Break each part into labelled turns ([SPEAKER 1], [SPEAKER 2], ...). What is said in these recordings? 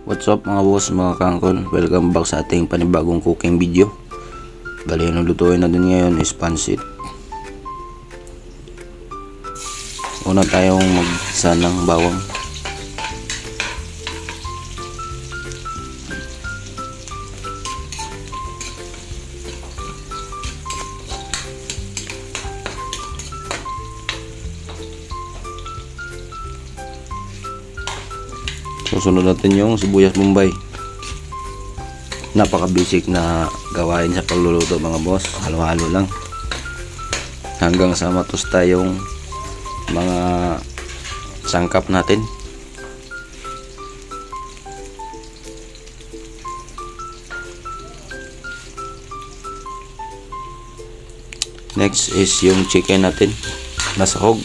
[SPEAKER 1] What's up mga boss, mga kangkon? Welcome back sa ating panibagong cooking video. Bali, ang lutuin natin ngayon is pansit. Una tayong magsa ng bawang. Susunod natin yung sibuyas bombay. Napaka basic na gawain sa pagluluto mga boss. Halo-halo lang hanggang sa matusta yung mga sangkap natin. Next is yung chicken natin na sahog.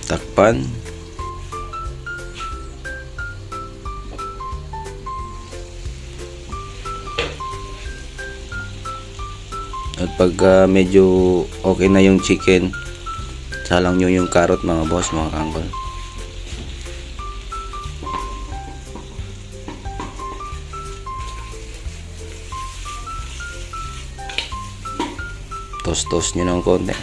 [SPEAKER 1] Takpan. At pagka medyo okay na yung chicken, salang nyo yung carrot mga boss, mga kangkol. Toast nyo ng konti.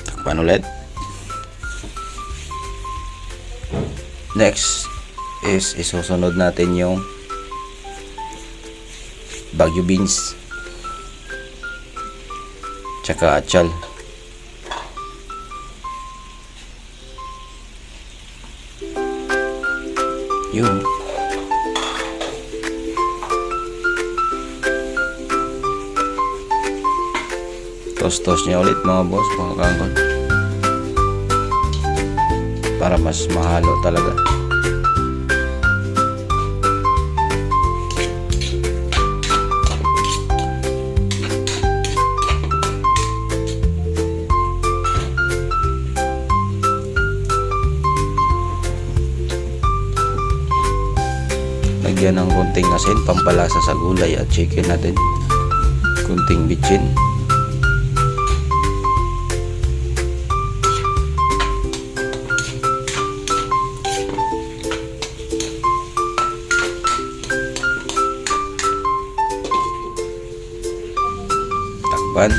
[SPEAKER 1] Takpan ulit. Next is isusunod natin yung Baguio beans tsaka atsal. Yun. Toast niya ulit mga boss, mga kangkon, para mas mahalo talaga. Lagyan ng konting asin, pampalasa sa gulay at chicken natin. Konting bitchin. Takpan.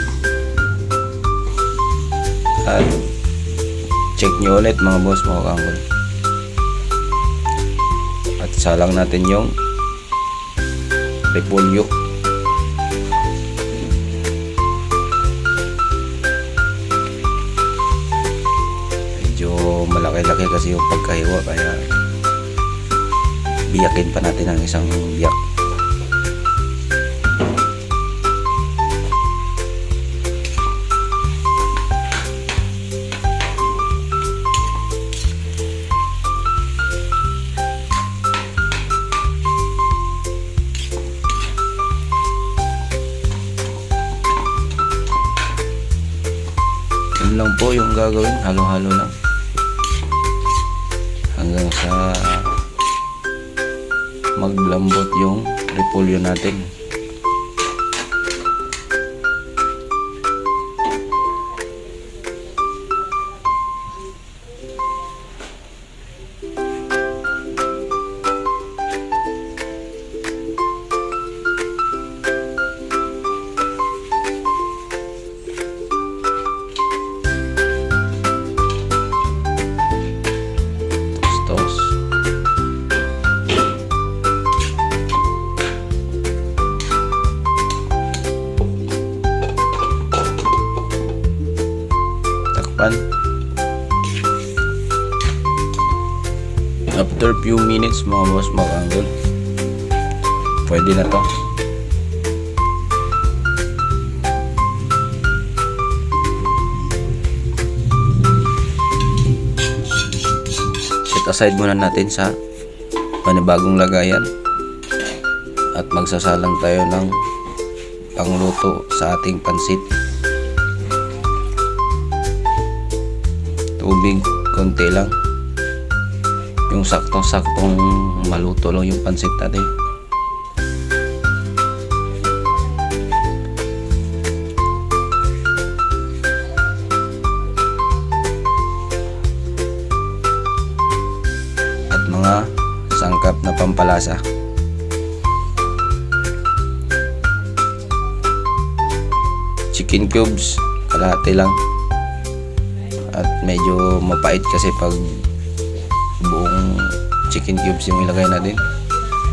[SPEAKER 1] At check nyo ulit mga boss, mga kangkol. At salang natin yung repolyo. Medyo malaki-laki kasi yung pagkahiwa, kaya biyakin pa natin ang isang biyak. Yun lang po yung gagawin, halo-halo lang hanggang sa maglambot yung repolyo natin. After few minutes mga boss, mga kangkol, pwede na to. Set aside muna natin sa panibagong lagayan at magsasalang tayo ng pangluto sa ating pansit. Tubig konti lang. Yung saktong-saktong maluto lang yung pansit natin. At mga sangkap na pampalasa. Chicken cubes, kalahati lang. At medyo mapait kasi pag buong chicken cubes yung ilagay natin.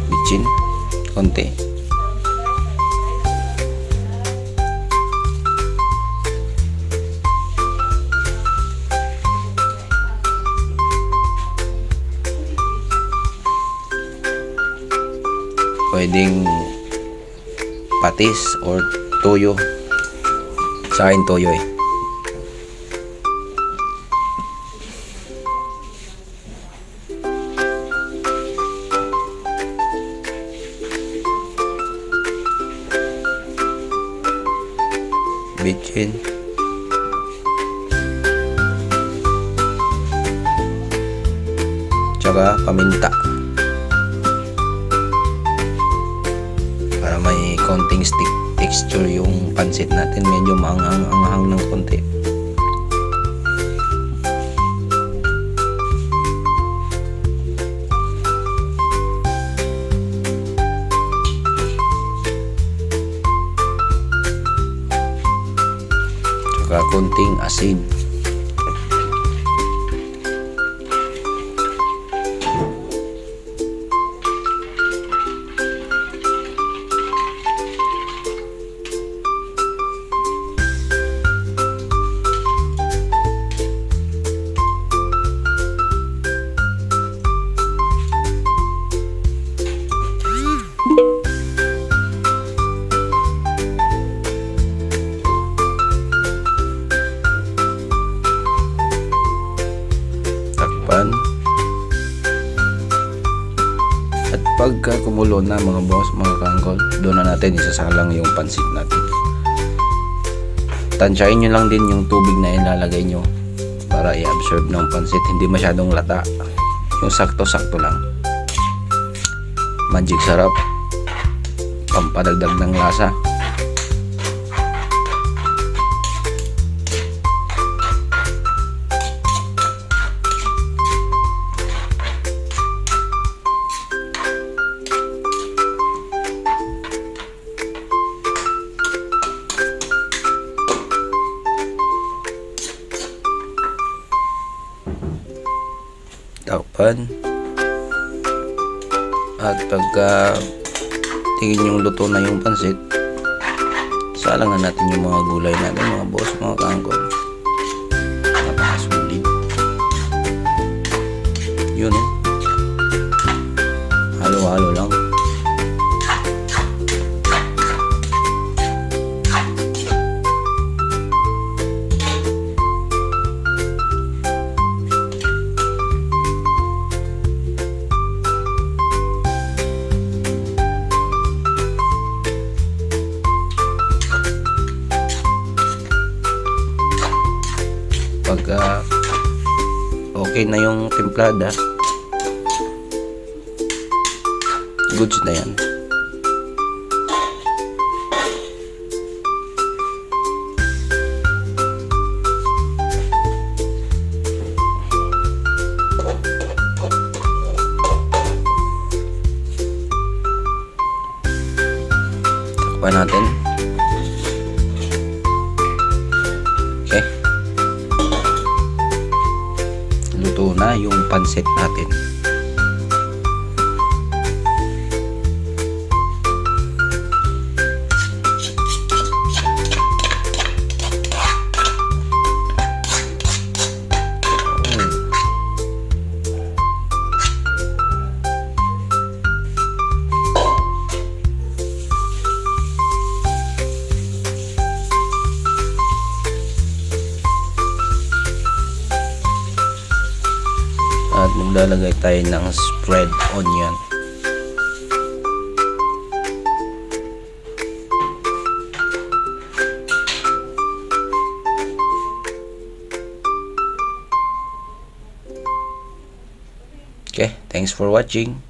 [SPEAKER 1] Bitchin, konti. Pwedeng patis or toyo. Sa akin toyo eh. Bitchin. Tsaka paminta. Para may konting texture yung pansit natin. Medyo maanghang ng konti. Tsaka konting asin. Takpan. At pagka kumulo na mga boss, mga kangkol, doon na natin isasalang yung pansit natin. Tansyain nyo lang din yung tubig na ilalagay nyo para i-absorb ng pansit. Hindi masyadong lata, yung sakto-sakto lang. Magic sarap, pampadagdag ng lasa. Takpan. At pagka tingin yung luto na yung pansit, salang na natin yung mga gulay natin mga boss, mga kangkol. Napakasulit. Yun eh. Halo-halo lang. Pagka okay na yung templada, goods na yan. Takpan natin. Okay. Luto na yung pansit natin. At maglalagay tayo ng spread onion. Okay, thanks for watching.